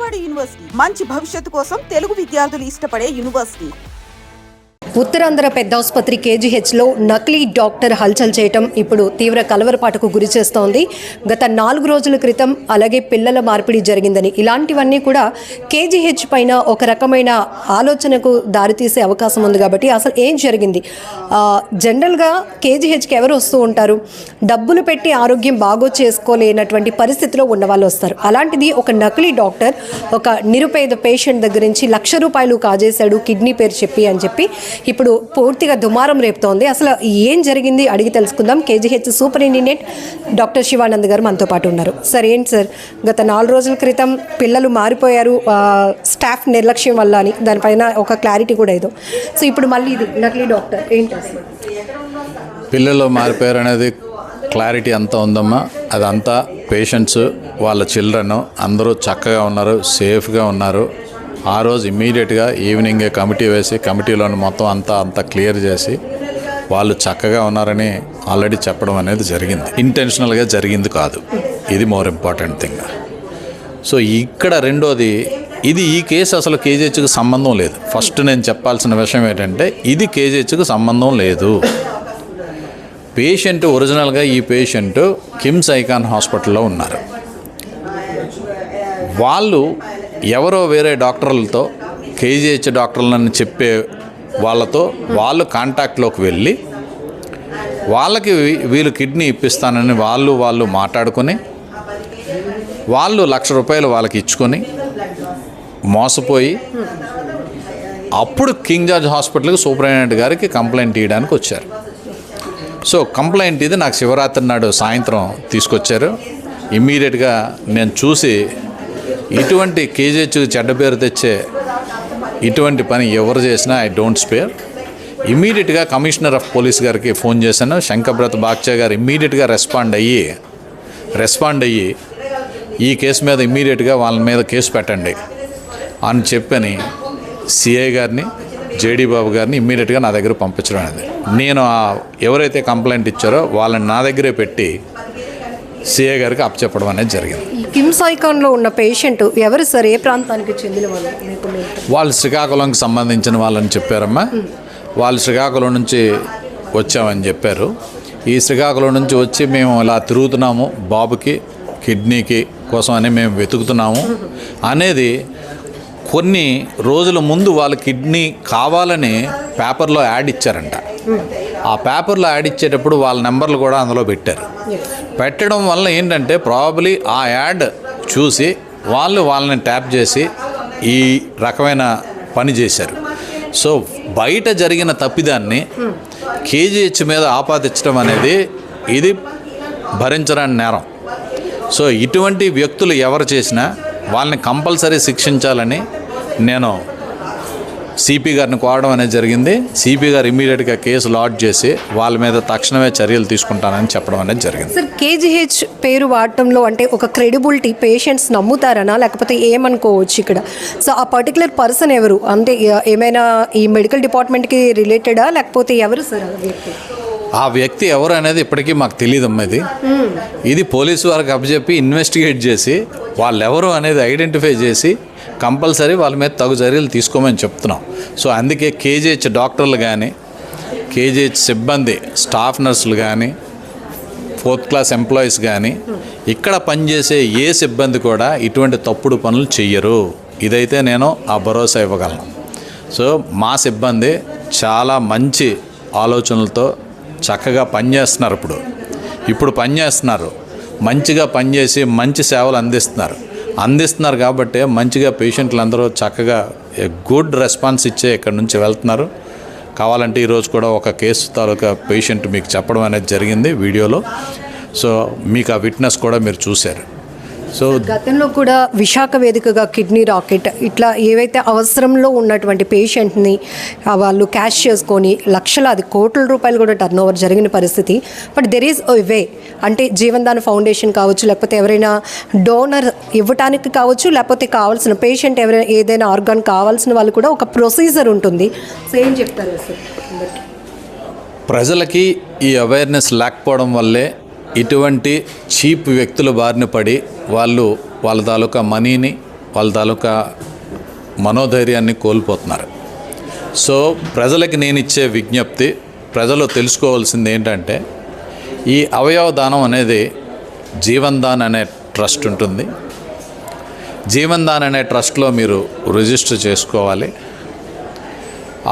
Vijayawada university మంచి భవిష్యత్తు కోసం తెలుగు విద్యార్థులు ఇష్టపడే యూనివర్సిటీ. ఉత్తరాంధ్ర పెద్ద ఆసుపత్రి కేజీహెచ్లో నకిలీ డాక్టర్ హల్చల్ చేయటం ఇప్పుడు తీవ్ర కలవరపాటుకు గురి చేస్తోంది. గత 4 రోజుల క్రితం అలాగే పిల్లల మార్పిడి జరిగిందని, ఇలాంటివన్నీ కూడా కేజీహెచ్ పైన ఒక రకమైన ఆలోచనకు దారితీసే అవకాశం ఉంది. కాబట్టి అసలు ఏం జరిగింది? జనరల్గా కేజీహెచ్కి ఎవరు వస్తూ ఉంటారు? డబ్బులు పెట్టి ఆరోగ్యం బాగో చేసుకోలేనటువంటి పరిస్థితిలో ఉన్న వాళ్ళు వస్తారు. అలాంటిది ఒక నకిలీ డాక్టర్ ఒక నిరుపేద పేషెంట్ దగ్గర నుంచి ₹1,00,000 కాజేశాడు కిడ్నీ పేరు చెప్పి అని చెప్పి ఇప్పుడు పూర్తిగా దుమారం రేపుతోంది. అసలు ఏం జరిగింది అడిగి తెలుసుకుందాం. కేజీహెచ్ సూపరింటెండెంట్ డాక్టర్ శివానంద్ గారు మనతో పాటు ఉన్నారు. సార్, ఏంటి సార్, గత 4 రోజుల క్రితం పిల్లలు మారిపోయారు స్టాఫ్ నిర్లక్ష్యం వల్ల అని, దానిపైన ఒక క్లారిటీ కూడా ఏదో. సో ఇప్పుడు మళ్ళీ ఇది నకిలీ డాక్టర్ ఏంటి అసలు? పిల్లలు మారిపోయారు అనేది క్లారిటీ అంతా ఉందమ్మా. అదంతా పేషెంట్స్ వాళ్ళ చిల్డ్రన్ అందరూ చక్కగా ఉన్నారు, సేఫ్గా ఉన్నారు. ఆ రోజు ఇమ్మీడియట్గా ఈవినింగే కమిటీ వేసి కమిటీలోని మొత్తం అంతా క్లియర్ చేసి వాళ్ళు చక్కగా ఉన్నారని ఆల్రెడీ చెప్పడం అనేది జరిగింది. ఇంటెన్షనల్గా జరిగింది కాదు. ఇది మోర్ ఇంపార్టెంట్ థింగ్. సో ఇక్కడ రెండోది, ఈ కేసు అసలు కేజీహెచ్కి సంబంధం లేదు. ఫస్ట్ నేను చెప్పాల్సిన విషయం ఏంటంటే, ఇది కేజీహెచ్కి సంబంధం లేదు. పేషెంట్ ఒరిజినల్గా ఈ పేషెంట్ కిమ్స్ ఐకాన్ హాస్పిటల్లో ఉన్నారు. వాళ్ళు ఎవరో వేరే డాక్టర్లతో కేజీహెచ్ డాక్టర్లని చెప్పే వాళ్ళతో వాళ్ళు కాంటాక్ట్లోకి వెళ్ళి వాళ్ళకి వీళ్ళు కిడ్నీ ఇప్పిస్తానని వాళ్ళు మాట్లాడుకొని వాళ్ళు ₹1,00,000 వాళ్ళకి ఇచ్చుకొని మోసపోయి అప్పుడు కింగ్ జార్జ్ హాస్పిటల్కి సూపరింటెండెంట్ గారికి కంప్లైంట్ ఇవ్వడానికి వచ్చారు. సో కంప్లైంట్ ఇది నాకు శివరాత్రి నాడు సాయంత్రం తీసుకొచ్చారు. ఇమ్మీడియట్గా నేను చూసి ఇటువంటి కేజీహెచ్ చెడ్డ పేరు తెచ్చే ఇటువంటి పని ఎవరు చేసినా ఐ డోంట్ స్పేర్. ఇమ్మీడియట్గా కమిషనర్ ఆఫ్ పోలీస్ గారికి ఫోన్ చేశాను. శంకర్బ్రత్ బాగ్చా గారు ఇమ్మీడియట్గా రెస్పాండ్ అయ్యి ఈ కేసు మీద ఇమ్మీడియట్గా వాళ్ళ మీద కేసు పెట్టండి అని చెప్పని సిఐ గారిని, జేడీ బాబు గారిని ఇమ్మీడియట్గా నా దగ్గర పంపించడం అనేది. నేను ఎవరైతే కంప్లైంట్ ఇచ్చారో వాళ్ళని నా దగ్గరే పెట్టి సిఐ గారికి అప్పచెప్పడం అనేది జరిగింది. కిమ్స్ ఐకాన్లో ఉన్న పేషెంట్ ఎవరు సార్? ఏ ప్రాంతానికి చెందిన వాళ్ళు? వాళ్ళు శ్రీకాకుళంకి సంబంధించిన వాళ్ళని చెప్పారమ్మా. వాళ్ళు శ్రీకాకుళం నుంచి వచ్చామని చెప్పారు. ఈ శ్రీకాకుళం నుంచి వచ్చి మేము ఇలా తిరుగుతున్నాము, బాబుకి కిడ్నీకి కోసం అని మేము వెతుకుతున్నాము అనేది కొన్ని రోజుల ముందు వాళ్ళ కిడ్నీ కావాలని పేపర్లో యాడ్ ఇచ్చారంట. ఆ పేపర్లో యాడ్ ఇచ్చేటప్పుడు వాళ్ళ నెంబర్లు కూడా అందులో పెట్టారు. పెట్టడం వల్ల ఏంటంటే ప్రాబబ్లీ ఆ యాడ్ చూసి వాళ్ళని ట్యాప్ చేసి ఈ రకమైన పని చేశారు. సో బయట జరిగిన తప్పిదాన్ని కేజీహెచ్ మీద ఆపాదించడం అనేది ఇది భరించరాని నేరం. సో ఇటువంటి వ్యక్తులు ఎవరు చేసినా వాళ్ళని కంపల్సరీ శిక్షించాలని నేను సిపి గారిని కోరడం అనేది జరిగింది. సిపి గారు ఇమ్మీడియట్గా కేసు లాడ్జ్ చేసి వాళ్ళ మీద తక్షణమే చర్యలు తీసుకుంటానని చెప్పడం అనేది జరిగింది. సార్, కేజీహెచ్ పేరు వాడటంలో అంటే ఒక క్రెడిబిలిటీ పేషెంట్స్ నమ్ముతారనా లేకపోతే ఏమనుకోవచ్చు ఇక్కడ? సో ఆ పర్టికులర్ పర్సన్ ఎవరు? అంటే ఏమైనా ఈ మెడికల్ డిపార్ట్మెంట్కి రిలేటెడా లేకపోతే ఎవరు సార్ ఆ వ్యక్తి ఎవరు అనేది ఇప్పటికీ మాకు తెలియదమ్మా. ఇది పోలీసు వారికి అప్పచెప్పి ఇన్వెస్టిగేట్ చేసి వాళ్ళు ఎవరు అనేది ఐడెంటిఫై చేసి కంపల్సరీ వాళ్ళ మీద తగు చర్యలు తీసుకోమని చెప్తున్నాం. సో అందుకే కేజీహెచ్ డాక్టర్లు కానీ, కేజీహెచ్ సిబ్బంది స్టాఫ్ నర్సులు కానీ, 4th క్లాస్ ఎంప్లాయీస్ కానీ, ఇక్కడ పనిచేసే ఏ సిబ్బంది కూడా ఇటువంటి తప్పుడు పనులు చెయ్యరు. ఇదైతే నేను ఆ భరోసా ఇవ్వగలను. సో మా సిబ్బంది చాలా మంచి ఆలోచనలతో చక్కగా పనిచేస్తున్నారు. ఇప్పుడు పనిచేస్తున్నారు, మంచిగా పనిచేసి మంచి సేవలు అందిస్తున్నారు కాబట్టి మంచిగా పేషెంట్లు అందరూ చక్కగా గుడ్ రెస్పాన్స్ ఇచ్చే ఇక్కడ నుంచి వెళ్తున్నారు. కావాలంటే ఈరోజు కూడా ఒక కేసు తాలూకా పేషెంట్ మీకు చెప్పడం అనేది జరిగింది వీడియోలో. సో మీకు ఆ విట్నెస్ కూడా మీరు చూశారు. సో గతంలో కూడా విశాఖ వేదికగా కిడ్నీ రాకెట్ ఇట్లా ఏవైతే అవసరంలో ఉన్నటువంటి పేషెంట్ని వాళ్ళు క్యాష్ చేసుకొని లక్షలాది కోట్ల రూపాయలు కూడా టర్న్ ఓవర్ జరిగిన పరిస్థితి. బట్ దెర్ ఈజ్ ఎ వే, అంటే జీవన్దాన్ ఫౌండేషన్ కావచ్చు, లేకపోతే ఎవరైనా డోనర్ ఇవ్వటానికి కావచ్చు, లేకపోతే కావాల్సిన పేషెంట్ ఎవరైనా ఏదైనా ఆర్గాన్ కావాల్సిన వాళ్ళు కూడా ఒక ప్రొసీజర్ ఉంటుంది. సో ఏం చెప్తారు సార్? ప్రజలకి ఈ అవేర్నెస్ లేకపోవడం వల్లే ఇటువంటి చీప్ వ్యక్తుల బారిన పడి వాళ్ళ తాలూకా మనీని వాళ్ళ తాలూకా మనోధైర్యాన్ని కోల్పోతున్నారు. సో ప్రజలకి నేను ఇచ్చే విజ్ఞప్తి, ప్రజలు తెలుసుకోవాల్సింది ఏంటంటే, ఈ అవయవ దానం అనేది జీవన్ దాన్ అనే ట్రస్ట్ ఉంటుంది. జీవన్ దాన్ అనే ట్రస్ట్లో మీరు రిజిస్టర్ చేసుకోవాలి.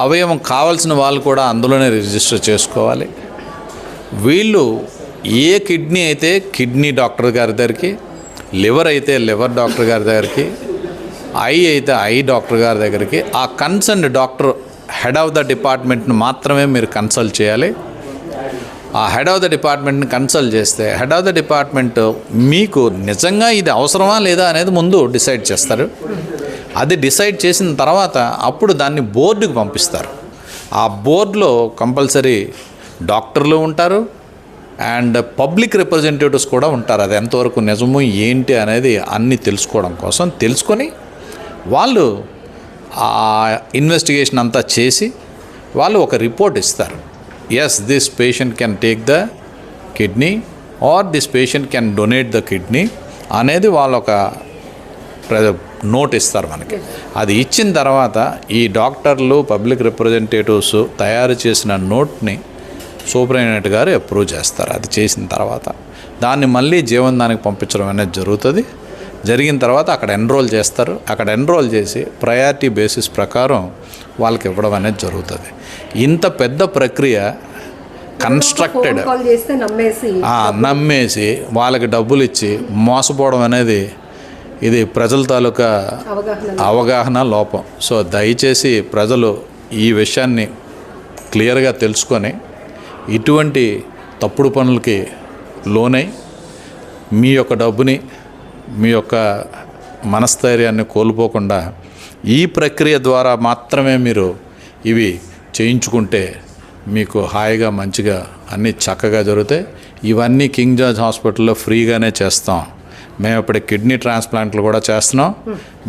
అవయవం కావాల్సిన వాళ్ళు కూడా అందులోనే రిజిస్టర్ చేసుకోవాలి. వీళ్ళు ఏ కిడ్నీ అయితే కిడ్నీ డాక్టర్ గారి దగ్గరికి, లివర్ అయితే లివర్ డాక్టర్ గారి దగ్గరికి, ఐ అయితే ఐ డాక్టర్ గారి దగ్గరికి, ఆ concerned doctor head of the డిపార్ట్మెంట్ని మాత్రమే మీరు కన్సల్ట్ చేయాలి. ఆ హెడ్ ఆఫ్ ద డిపార్ట్మెంట్ని కన్సల్ట్ చేస్తే హెడ్ ఆఫ్ ద డిపార్ట్మెంట్ మీకు నిజంగా ఇది అవసరమా లేదా అనేది ముందు డిసైడ్ చేస్తారు. అది డిసైడ్ చేసిన తర్వాత అప్పుడు దాన్ని బోర్డుకి పంపిస్తారు. ఆ బోర్డులో కంపల్సరీ డాక్టర్లు ఉంటారు అండ్ పబ్లిక్ రిప్రజెంటేటివ్స్ కూడా ఉంటారు. అది ఎంతవరకు నిజము ఏంటి అనేది అన్నీ తెలుసుకోవడం కోసం తెలుసుకొని వాళ్ళు ఆ ఇన్వెస్టిగేషన్ అంతా చేసి వాళ్ళు ఒక రిపోర్ట్ ఇస్తారు. Yes, this patient can take the kidney or this patient can donate the kidney అనేది వాళ్ళు ఒక నోట్ ఇస్తారు మనకి. అది ఇచ్చిన తర్వాత ఈ డాక్టర్లు పబ్లిక్ రిప్రజెంటేటివ్స్ తయారు చేసిన నోట్ని సూపరింటెండెంట్ గారు అప్రూవ్ చేస్తారు. అది చేసిన తర్వాత దాన్ని మళ్ళీ జీవనదానికి పంపించడం అనేది జరుగుతుంది. జరిగిన తర్వాత అక్కడ ఎన్రోల్ చేస్తారు. అక్కడ ఎన్రోల్ చేసి ప్రయారిటీ బేసిస్ ప్రకారం వాళ్ళకి ఇవ్వడం అనేది జరుగుతుంది. ఇంత పెద్ద ప్రక్రియ కన్స్ట్రక్టెడ్ నమ్మేసి వాళ్ళకి డబ్బులు ఇచ్చి మోసపోవడం అనేది ఇది ప్రజల తాలూకా అవగాహన లోపం. సో దయచేసి ప్రజలు ఈ విషయాన్ని క్లియర్గా తెలుసుకొని ఇటువంటి తప్పుడు పనులకి లోనై మీ యొక్క డబ్బుని, మీ యొక్క మనస్థైర్యాన్ని కోల్పోకుండా ఈ ప్రక్రియ ద్వారా మాత్రమే మీరు ఇవి చేయించుకుంటే మీకు హాయిగా మంచిగా అన్నీ చక్కగా జరుగుతాయి. ఇవన్నీ కింగ్ జార్జ్ హాస్పిటల్లో ఫ్రీగానే చేస్తాం. మేము ఇప్పుడు కిడ్నీ ట్రాన్స్ప్లాంట్లు కూడా చేస్తున్నాం.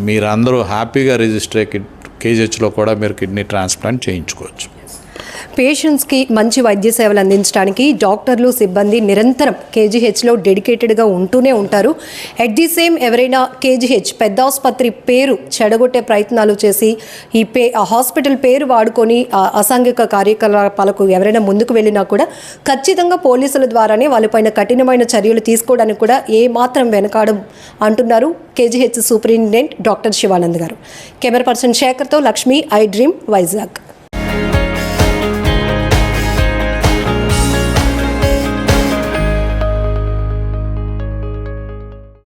మీరందరూ హ్యాపీగా రిజిస్టర్ అయ్యే కేజీహెచ్లో కూడా మీరు కిడ్నీ ట్రాన్స్ప్లాంట్ చేయించుకోవచ్చు. పేషెంట్స్కి మంచి వైద్య సేవలు అందించడానికి డాక్టర్లు, సిబ్బంది నిరంతరం కేజీహెచ్లో డెడికేటెడ్గా ఉంటూనే ఉంటారు. ఎట్ ది సేమ్ ఎవరైనా కేజీహెచ్ పెద్ద ఆసుపత్రి పేరు చెడగొట్టే ప్రయత్నాలు చేసి ఆ హాస్పిటల్ పేరు వాడుకొని అసాంఘిక కార్యకలాపాలకు ఎవరైనా ముందుకు వెళ్ళినా కూడా ఖచ్చితంగా పోలీసుల ద్వారానే వాళ్ళపైన కఠినమైన చర్యలు తీసుకోవడానికి కూడా ఏమాత్రం వెనకాడం అంటున్నారు కేజీహెచ్ సూపరింటెండెంట్ డాక్టర్ శివానంద్ గారు. కెమెరా పర్సన్ శేఖర్తో లక్ష్మి, ఐ డ్రీమ్, వైజాగ్.